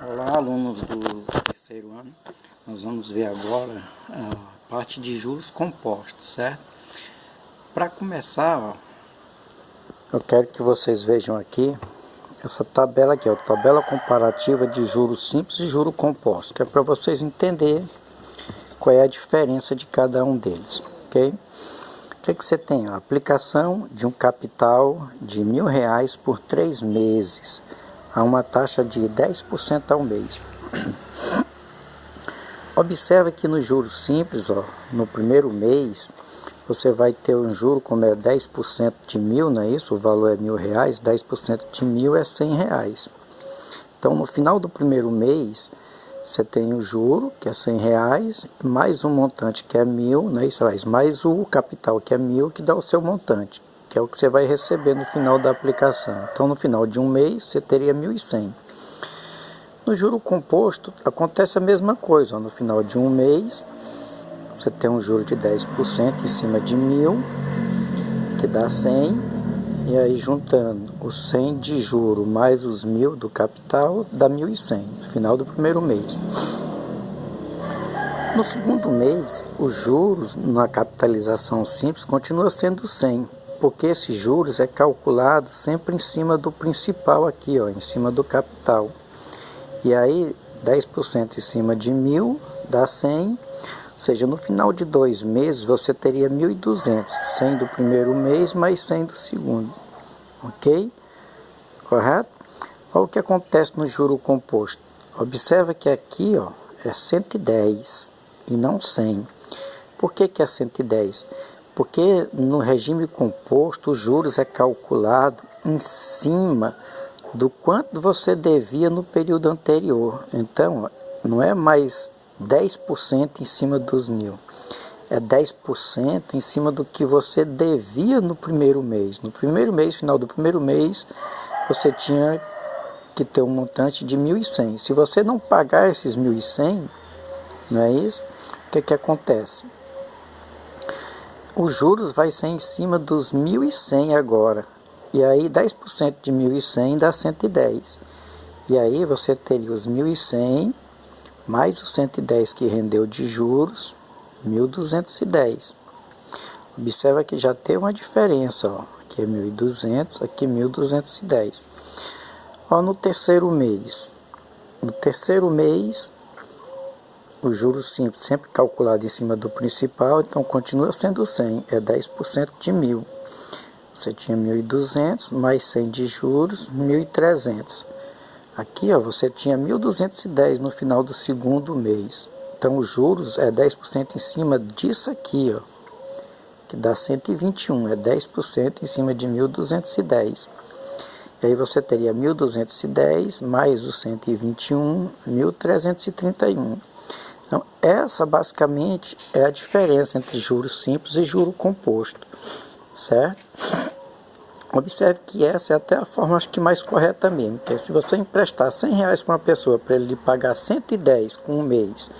Olá, alunos do terceiro ano. Nós vamos ver agora a parte de juros compostos, certo? Para começar, ó, eu quero que vocês vejam aqui essa tabela aqui, ó, tabela comparativa de juros simples e juros compostos, que é para vocês entenderem qual é a diferença de cada um deles, ok? O que você tem? A aplicação de um capital de R$1.000 por 3 meses, a uma taxa de 10% ao mês. Observa que no juros simples, ó, no primeiro mês, você vai ter um juro como é 10% de 1.000, não é isso? O valor é R$1.000, 10% de 1.000 é R$100. Então, no final do primeiro mês, você tem o juro, que é R$100, mais um montante, que é 1.000, não é isso? Mais o capital, que é 1.000, que dá o seu montante, que é o que você vai receber no final da aplicação. Então, no final de um mês, você teria 1.100. No juro composto, acontece a mesma coisa. Ó. No final de um mês, você tem um juro de 10% em cima de 1.000, que dá 100. E aí, juntando os 100 de juro mais os 1.000 do capital, dá 1.100, no final do primeiro mês. No segundo mês, os juros na capitalização simples continua sendo 100, porque esses juros é calculado sempre em cima do principal aqui, ó, em cima do capital. E aí, 10% em cima de 1.000 dá 100, ou seja, no final de 2 meses você teria 1.200, 100 do primeiro mês mais 100 do segundo, ok? Correto? Olha o que acontece no juro composto. Observa que aqui, ó, é 110 e não 100. Por que é 110? Porque no regime composto os juros é calculado em cima do quanto você devia no período anterior. Então, não é mais 10% em cima dos 1.000. É 10% em cima do que você devia no primeiro mês. No primeiro mês, final do primeiro mês, você tinha que ter um montante de 1.100. Se você não pagar esses 1.100, não é isso? O que acontece? Os juros vai ser em cima dos 1.100 agora. E aí 10% de 1.100 dá 110. E aí você teria os 1.100 mais os 110 que rendeu de juros, 1.210. Observa que já tem uma diferença, ó. Aqui é 1.200, aqui 1.210. Ó, no terceiro mês. No terceiro mês, o juros simples sempre calculado em cima do principal, então continua sendo 100, é 10% de 1.000. Você tinha 1.200 mais 100 de juros, 1.300. Aqui, ó, você tinha 1.210 no final do segundo mês. Então, os juros é 10% em cima disso aqui, ó, que dá 121. É 10% em cima de 1.210. E aí você teria 1.210 mais os 121, 1.331. Então, essa basicamente é a diferença entre juros simples e juro composto, certo? Observe que essa é até a forma, acho que mais correta mesmo, que é se você emprestar R$100 para uma pessoa, para ele lhe pagar 110 com um mês,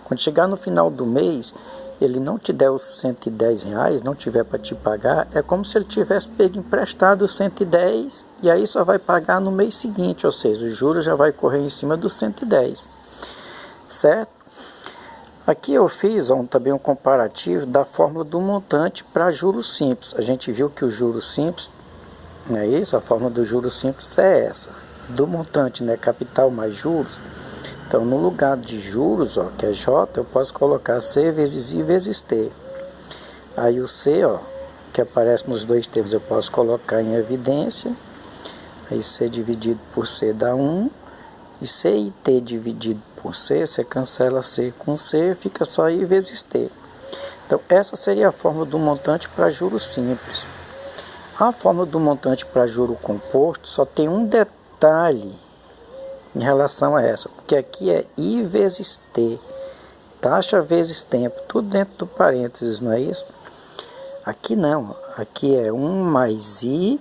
quando chegar no final do mês, ele não te der os R$110, não tiver para te pagar, é como se ele tivesse pego emprestado os 110 e aí só vai pagar no mês seguinte, ou seja, o juros já vai correr em cima dos 110, certo? Aqui eu fiz também um comparativo da fórmula do montante para juros simples. A gente viu que o juros simples, não é isso? A fórmula do juros simples é essa. Do montante, né? Capital mais juros. Então, no lugar de juros, ó, que é J, eu posso colocar C vezes I vezes T. Aí o C, ó, que aparece nos dois termos, eu posso colocar em evidência. Aí C dividido por C dá 1. E C e T dividido por C, você cancela C com C, fica só I vezes T. Então, essa seria a fórmula do montante para juros simples. A fórmula do montante para juro composto só tem um detalhe em relação a essa, porque aqui é I vezes T, taxa vezes tempo, tudo dentro do parênteses, não é isso? Aqui não, aqui é 1 mais I,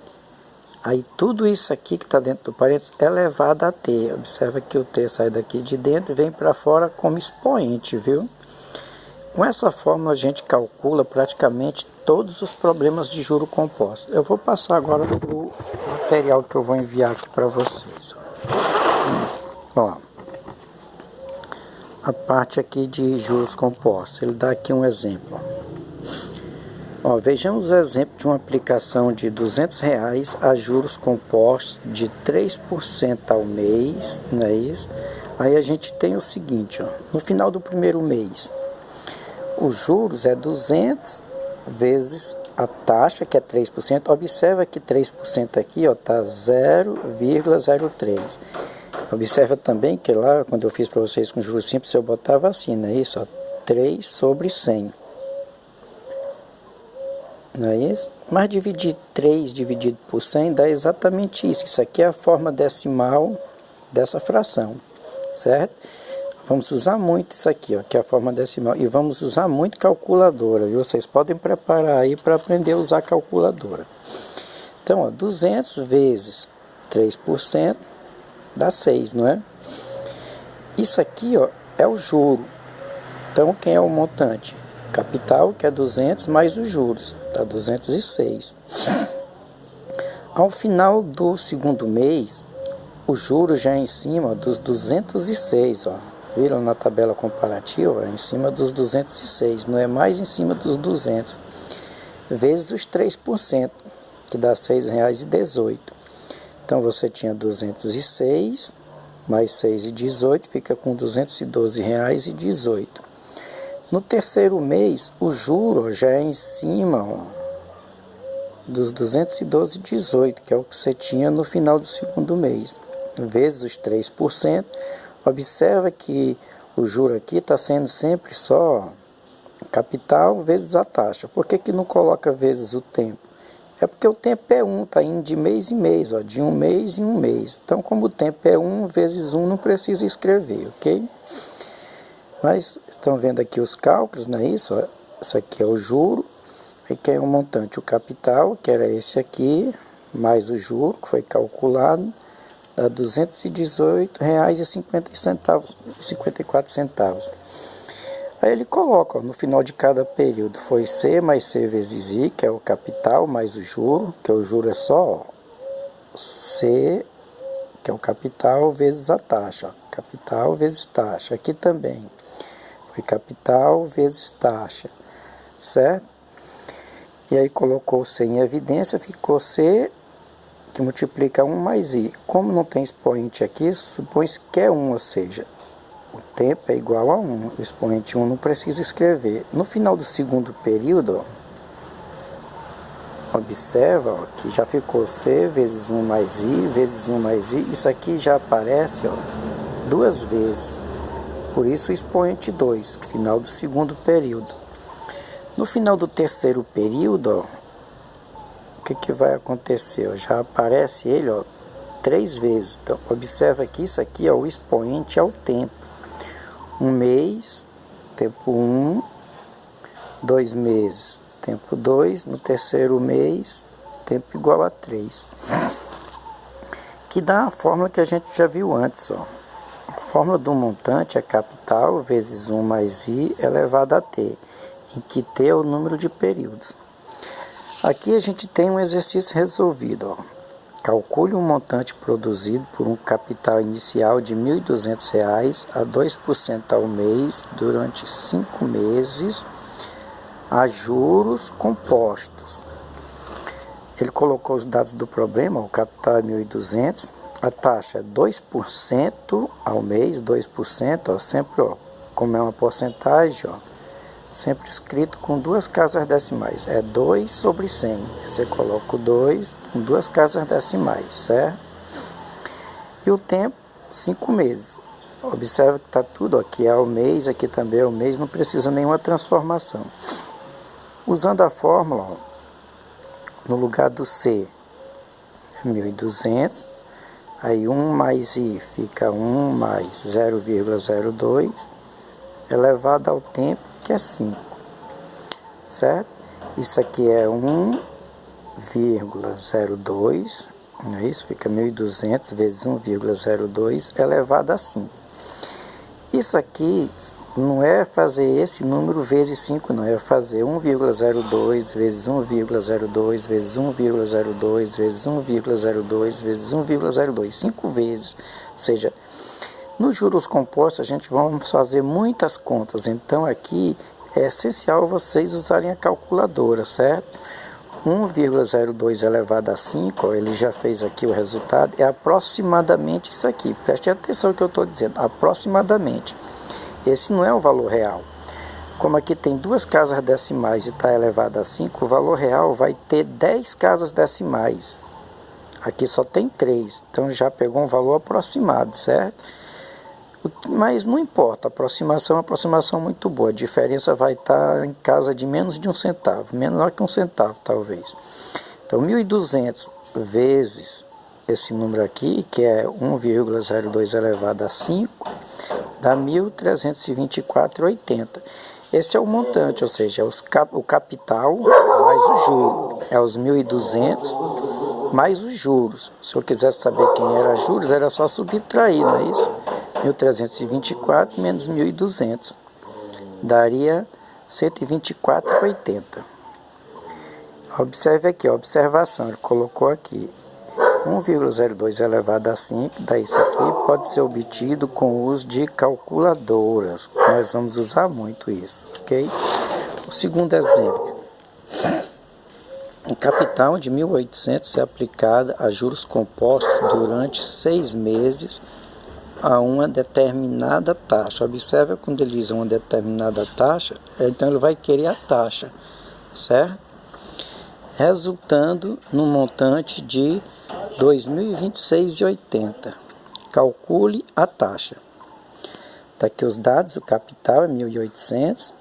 aí tudo isso aqui que está dentro do parênteses é elevado a T. Observa que o T sai daqui de dentro e vem para fora como expoente, viu? Com essa fórmula a gente calcula praticamente todos os problemas de juro composto. Eu vou passar agora o material que eu vou enviar aqui para vocês. Ó, a parte aqui de juros compostos. Ele dá aqui um exemplo. Ó, vejamos o exemplo de uma aplicação de R$200 a juros compostos de 3% ao mês, não é isso? Aí a gente tem o seguinte, ó, no final do primeiro mês, os juros é 200 vezes a taxa, que é 3%. Observa que 3% aqui está 0,03. Observa também que lá, quando eu fiz para vocês com juros simples, eu botava assim, não é isso? Ó, 3 sobre 100. Não é isso? Mas dividir 3 dividido por 100 dá exatamente isso. Isso aqui é a forma decimal dessa fração, certo? Vamos usar muito isso aqui, ó, que é a forma decimal. E vamos usar muito calculadora, viu? Vocês podem preparar aí para aprender a usar calculadora. Então, ó, 200 vezes 3% dá 6, não é? Isso aqui, ó, é o juro. Então, quem é o montante? Capital, que é 200, mais os juros, dá 206. Ao final do segundo mês, o juro já é em cima dos 206, ó. Viram na tabela comparativa? É em cima dos 206, não é mais em cima dos 200. Vezes os 3%, que dá R$ 6,18. Então, você tinha 206, mais 6,18, fica com R$ 212,18. No terceiro mês, o juro já é em cima, ó, dos 212,18, que é o que você tinha no final do segundo mês, vezes os 3%. Observa que o juro aqui está sendo sempre só capital vezes a taxa. Por que não coloca vezes o tempo? É porque o tempo é 1, está indo de mês em mês, ó, de um mês em um mês. Então, como o tempo é 1 vezes 1, não precisa escrever, ok? Mas estão vendo aqui os cálculos, não é isso? Ó, isso aqui é o juro. Aí que é o montante, o capital, que era esse aqui, mais o juro, que foi calculado, dá R$ 218,54. Aí ele coloca, ó, no final de cada período, foi C mais C vezes I, que é o capital, mais o juro, que o juro é só, ó, C, que é o capital, vezes a taxa, ó, capital vezes taxa. Aqui também foi capital vezes taxa, certo? E aí colocou C em evidência, ficou C, que multiplica 1 mais I. Como não tem expoente aqui, supõe-se que é 1, ou seja, o tempo é igual a 1. O expoente 1 não precisa escrever. No final do segundo período, ó, observa, ó, que já ficou C vezes 1 mais I, vezes 1 mais I. Isso aqui já aparece, ó, 2 vezes. Por isso o expoente 2, final do segundo período. No final do terceiro período, ó, o que vai acontecer? Ó, já aparece ele, ó, 3 vezes. Então, observa que isso aqui, ó, o expoente é o tempo. Um mês, tempo 1, 2 meses, tempo 2, no terceiro mês, tempo igual a 3. Que dá a fórmula que a gente já viu antes, ó. A fórmula do montante é capital vezes 1 mais I elevado a T, em que T é o número de períodos. Aqui a gente tem um exercício resolvido, ó. Calcule um montante produzido por um capital inicial de R$ 1.200 a 2% ao mês durante 5 meses a juros compostos. Ele colocou os dados do problema, o capital é 1.200, a taxa é 2% ao mês, 2%, ó, sempre, ó, como é uma porcentagem, ó, sempre escrito com 2 casas decimais, é 2 sobre 100, você coloca o 2 com 2 casas decimais, certo? E o tempo, 5 meses. Observa que está tudo, aqui é o mês, aqui também é o mês, não precisa nenhuma transformação. Usando a fórmula, ó, no lugar do C, é 1.200, aí 1 mais I fica 1 mais 0,02, elevado ao tempo, que é 5, certo? Isso aqui é 1,02, não é isso? Fica 1.200 vezes 1,02 elevado a 5. Isso aqui não é fazer esse número vezes 5, não, é fazer 1,02 vezes 1,02 vezes 1,02 vezes 1,02 vezes 1,02, 5 vezes. Ou seja, Nos juros compostos a gente vai fazer muitas contas, então aqui é essencial vocês usarem a calculadora, certo? 1,02 elevado a 5, ó, ele já fez aqui o resultado, é aproximadamente isso aqui. Preste atenção no que eu estou dizendo, aproximadamente. Esse não é o valor real. Como aqui tem duas casas decimais e está elevado a 5, o valor real vai ter 10 casas decimais. Aqui só tem 3, então já pegou um valor aproximado, certo? Mas não importa, a aproximação é uma aproximação muito boa. A diferença vai estar em casa de menos de 1 centavo, menor que 1 centavo talvez. Então 1.200 vezes esse número aqui, que é 1,02 elevado a 5, dá 1.324,80. Esse é o montante, ou seja, é o capital mais o juro. É os 1.200 mais os juros. Se eu quisesse saber quem era juros, era só subtrair, não é isso? 1.324 menos 1.200 daria 124,80. Observe aqui, a observação, ele colocou aqui 1,02 elevado a 5, daí isso aqui pode ser obtido com o uso de calculadoras. Nós vamos usar muito isso, ok? O segundo exemplo. O capital de 1.800 é aplicado a juros compostos durante 6 meses a uma determinada taxa. Observe quando ele diz uma determinada taxa, então ele vai querer a taxa, certo? Resultando no montante de 2.026,80. Calcule a taxa. Está aqui os dados, o capital é 1.800, o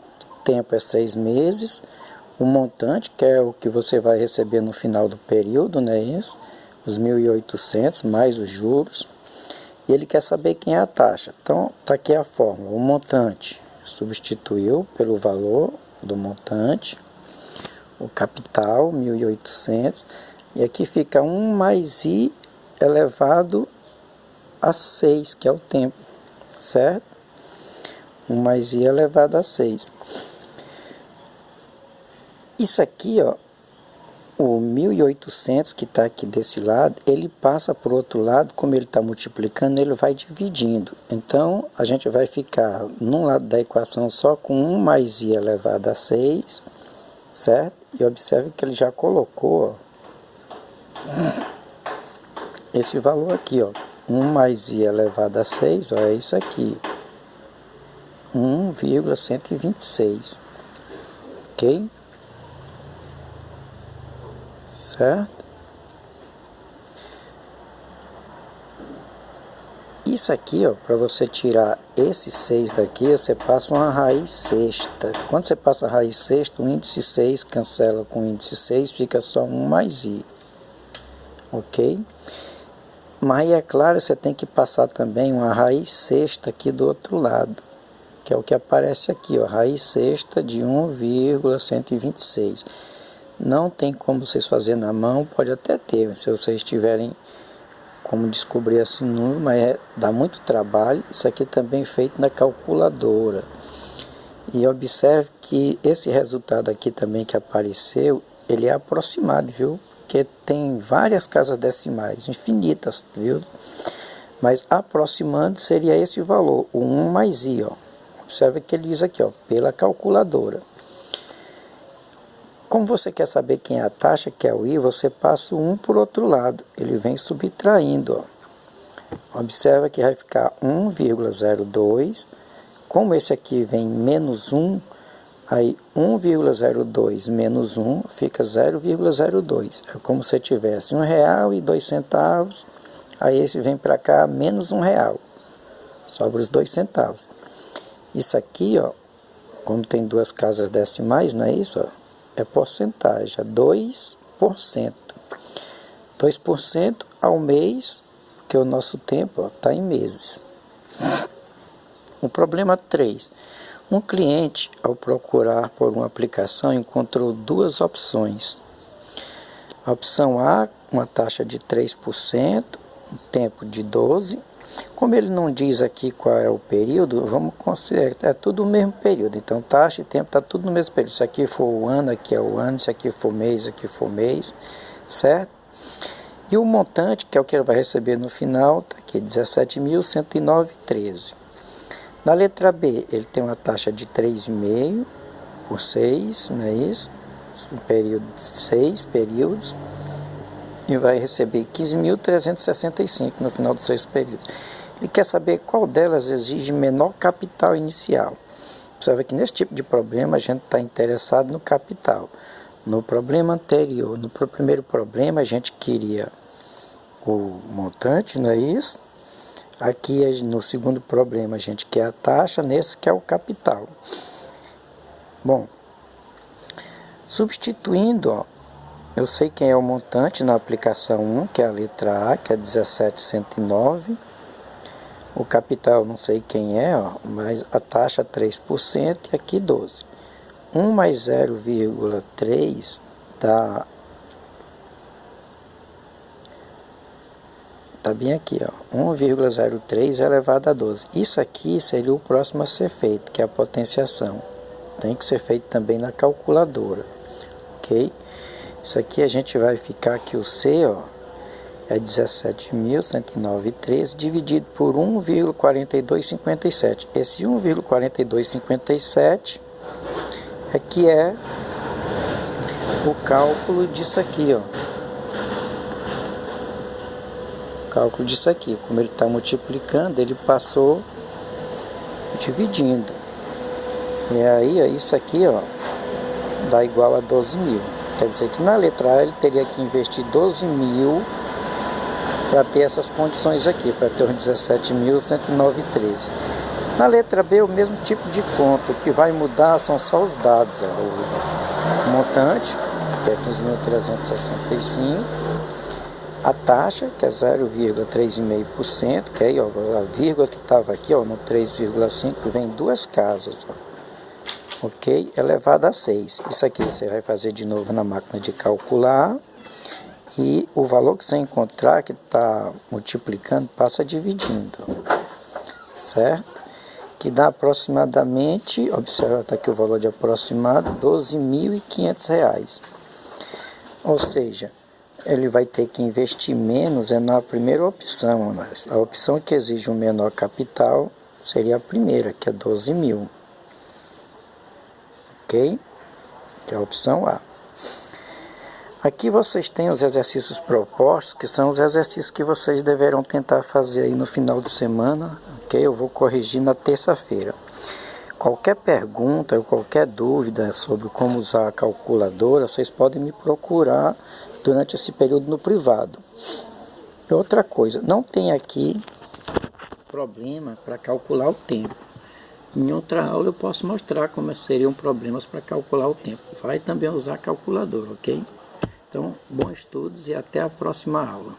tempo é 6 meses, o montante, que é o que você vai receber no final do período, né, isso? Os 1.800 mais os juros. E ele quer saber quem é a taxa. Então, está aqui a fórmula. O montante substituiu pelo valor do montante. O capital, 1.800. E aqui fica 1 mais I elevado a 6, que é o tempo. Certo? 1 mais I elevado a 6. Isso aqui, ó. O 1.800 que está aqui desse lado, ele passa para o outro lado, como ele está multiplicando, ele vai dividindo. Então, a gente vai ficar num lado da equação só com 1 mais I elevado a 6, certo? E observe que ele já colocou, ó, esse valor aqui, ó, 1 mais I elevado a 6, ó, é isso aqui, 1,126, ok? Certo? Isso aqui, ó, para você tirar esse 6 daqui, você passa uma raiz sexta. Quando você passa a raiz sexta, o índice 6 cancela com o índice 6, fica só 1 mais I. Ok? Mas é claro, você tem que passar também uma raiz sexta aqui do outro lado, que é o que aparece aqui, ó, raiz sexta de 1,126. Não tem como vocês fazerem na mão, pode até ter, se vocês tiverem como descobrir esse número, mas dá muito trabalho. Isso aqui também é feito na calculadora. E observe que esse resultado aqui também que apareceu, ele é aproximado, viu? Porque tem várias casas decimais, infinitas, viu? Mas aproximando seria esse valor, o 1 mais I, ó. Observe que ele diz aqui, ó, pela calculadora. Como você quer saber quem é a taxa, que é o I, você passa o 1 por outro lado. Ele vem subtraindo, ó. Observa que vai ficar 1,02. Como esse aqui vem menos 1, aí 1,02 menos 1 fica 0,02. É como se tivesse R$1,02. Aí esse vem para cá menos R$1. Sobra os 2 centavos. Isso aqui, ó, como tem duas casas decimais, não é isso, ó? É porcentagem, é 2%. 2% ao mês, porque o nosso tempo está em meses. O problema 3. Um cliente, ao procurar por uma aplicação, encontrou duas opções. A opção A, uma taxa de 3%, um tempo de 12. Como ele não diz aqui qual é o período, vamos considerar, é tudo o mesmo período. Então, taxa e tempo está tudo no mesmo período. Se aqui for o ano, aqui é o ano. Se aqui for mês, aqui for mês, certo? E o montante, que é o que ele vai receber no final, está aqui, 17.109,13. Na letra B, ele tem uma taxa de 3,5 por 6, não é isso? Um período de 6 períodos. E vai receber 15.365 no final dos 6 períodos. Ele quer saber qual delas exige menor capital inicial. Você vê que nesse tipo de problema a gente está interessado no capital. No problema anterior, no primeiro problema, a gente queria o montante, não é isso? Aqui no segundo problema a gente quer a taxa, nesse que é o capital. Bom, substituindo, ó, eu sei quem é o montante na aplicação 1, que é a letra A, que é 17.109. O capital não sei quem é, ó, mas a taxa 3% e aqui 12. 1 mais 0,3 dá... Está bem aqui, ó, 1,03 elevado a 12. Isso aqui seria o próximo a ser feito, que é a potenciação. Tem que ser feito também na calculadora, ok? Isso aqui a gente vai ficar aqui, o C, ó, é 17.109,13 dividido por 1,4257. Esse 1,4257 é que é o cálculo disso aqui, ó. Cálculo disso aqui, como ele está multiplicando, ele passou dividindo. E aí, ó, isso aqui, ó, dá igual a 12.000. Quer dizer que na letra A ele teria que investir 12.000 para ter essas condições aqui, para ter os 17.109,13. Na letra B, o mesmo tipo de conta. O que vai mudar são só os dados, ó, o montante, que é 15.365. A taxa, que é 0,3,5%, que aí, ó, a vírgula que estava aqui, ó, no 3,5, vem duas casas, ó, ok? Elevado a 6. Isso aqui você vai fazer de novo na máquina de calcular. E o valor que você encontrar, que está multiplicando, passa dividindo, certo? Que dá aproximadamente, observa, está aqui o valor de aproximado, R$ 12.500. Ou seja, ele vai ter que investir menos na primeira opção. Mas a opção que exige um menor capital seria a primeira, que é 12.000. Ok? Que é a opção A. Aqui vocês têm os exercícios propostos, que são os exercícios que vocês deverão tentar fazer aí no final de semana. Ok? Eu vou corrigir na terça-feira. Qualquer pergunta ou qualquer dúvida sobre como usar a calculadora, vocês podem me procurar durante esse período no privado. E outra coisa, não tem aqui problema para calcular o tempo. Em outra aula eu posso mostrar como seriam problemas para calcular o tempo. Vai também usar a calculadora, ok? Então, bons estudos e até a próxima aula.